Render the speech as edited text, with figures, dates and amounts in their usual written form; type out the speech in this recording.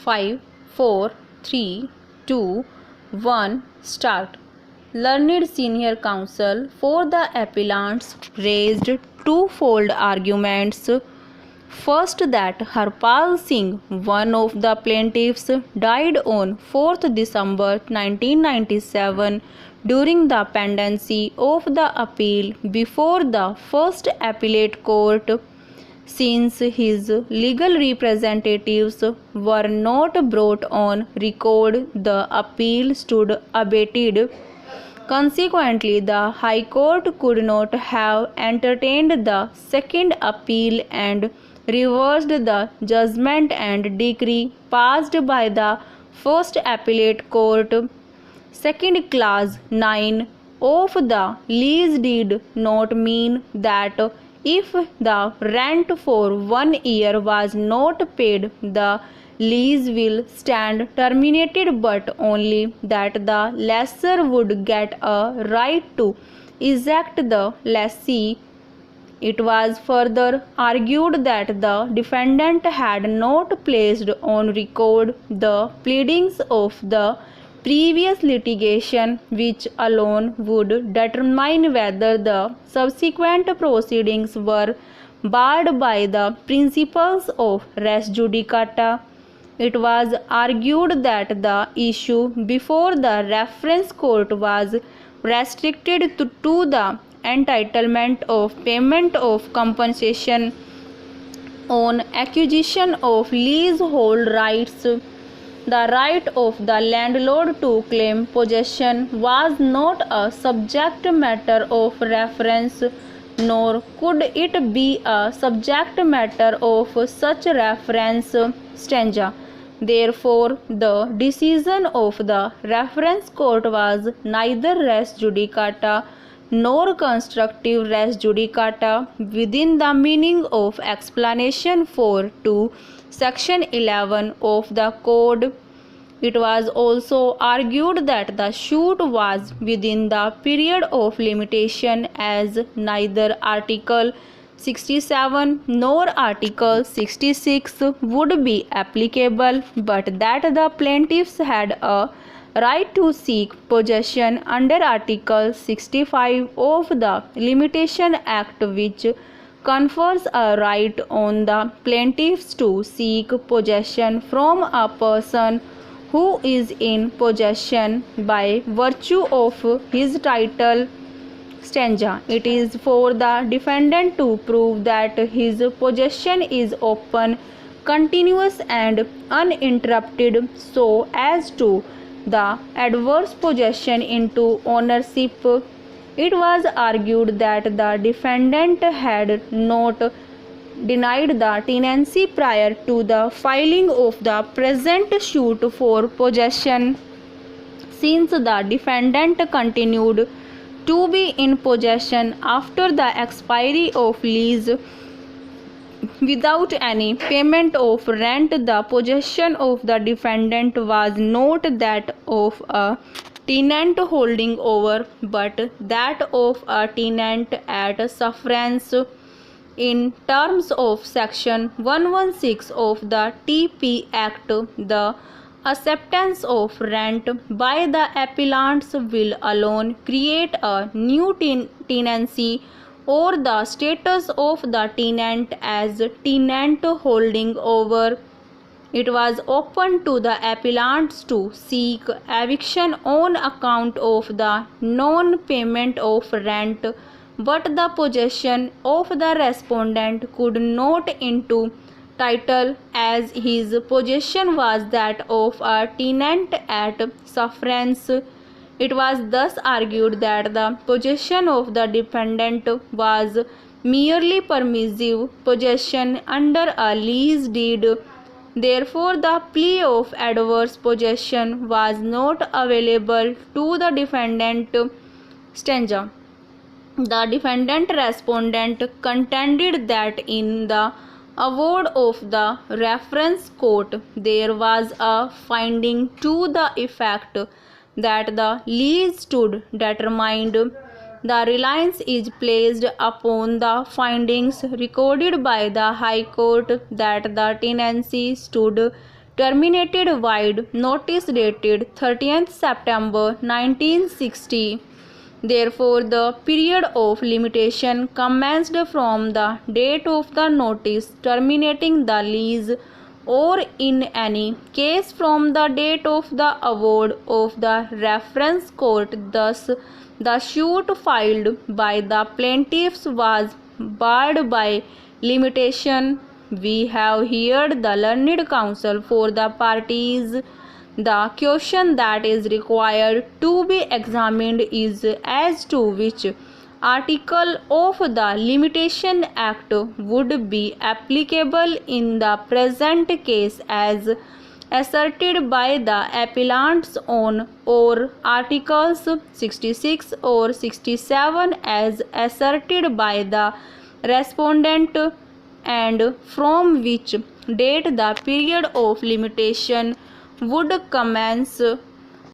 5, 4, 3, 2, 1, start. Learned senior counsel for the appellants raised twofold arguments. First, that Harpal Singh, one of the plaintiffs, died on 4th December 1997 during the pendency of the appeal before the First Appellate Court. Since his legal representatives were not brought on record, the appeal stood abated. Consequently, the High Court could not have entertained the second appeal and reversed the judgment and decree passed by the First Appellate Court. Second, Clause 9 of the lease did not mean that if the rent for 1 year was not paid, the lease will stand terminated, but only that the lessor would get a right to eject the lessee. It was further argued that the defendant had not placed on record the pleadings of the previous litigation, which alone would determine whether the subsequent proceedings were barred by the principles of res judicata. It was argued that the issue before the reference court was restricted to the entitlement of payment of compensation on acquisition of leasehold rights. The right of the landlord to claim possession was not a subject matter of reference, nor could it be a subject matter of such reference stanza. Therefore, the decision of the reference court was neither res judicata nor constructive res judicata within the meaning of explanation 4 to Section 11 of the Code. It was also argued that the suit was within the period of limitation, as neither Article 67 nor Article 66 would be applicable, but that the plaintiffs had a right to seek possession under Article 65 of the Limitation Act, which confers a right on the plaintiffs to seek possession from a person who is in possession by virtue of his title. Stanza. It is for the defendant to prove that his possession is open, continuous and uninterrupted, so as to the adverse possession into ownership. It was argued that the defendant had not denied the tenancy prior to the filing of the present suit for possession. Since the defendant continued to be in possession after the expiry of lease without any payment of rent, the possession of the defendant was not that of a tenant holding over, but that of a tenant at sufferance. In terms of Section 116 of the TP Act, the acceptance of rent by the appellants will alone create a new tenancy, or the status of the tenant as tenant holding over. It was open to the appellants to seek eviction on account of the non-payment of rent, but the possession of the respondent could not into title, as his possession was that of a tenant at sufferance. It was thus argued that the possession of the defendant was merely permissive possession under a lease deed. Therefore, the plea of adverse possession was not available to the defendant. Stanza. The defendant respondent contended that in the award of the reference court there was a finding to the effect that the lease stood determined. The reliance is placed upon the findings recorded by the High Court that the tenancy stood terminated void notice dated 30th September 1960. Therefore, the period of limitation commenced from the date of the notice terminating the lease, or in any case from the date of the award of the reference court. Thus, the suit filed by the plaintiffs was barred by limitation. We have heard the learned counsel for the parties. The question that is required to be examined is as to which article of the Limitation Act would be applicable in the present case, as asserted by the appellants on, or articles 66 or 67 as asserted by the respondent, and from which date the period of limitation would commence.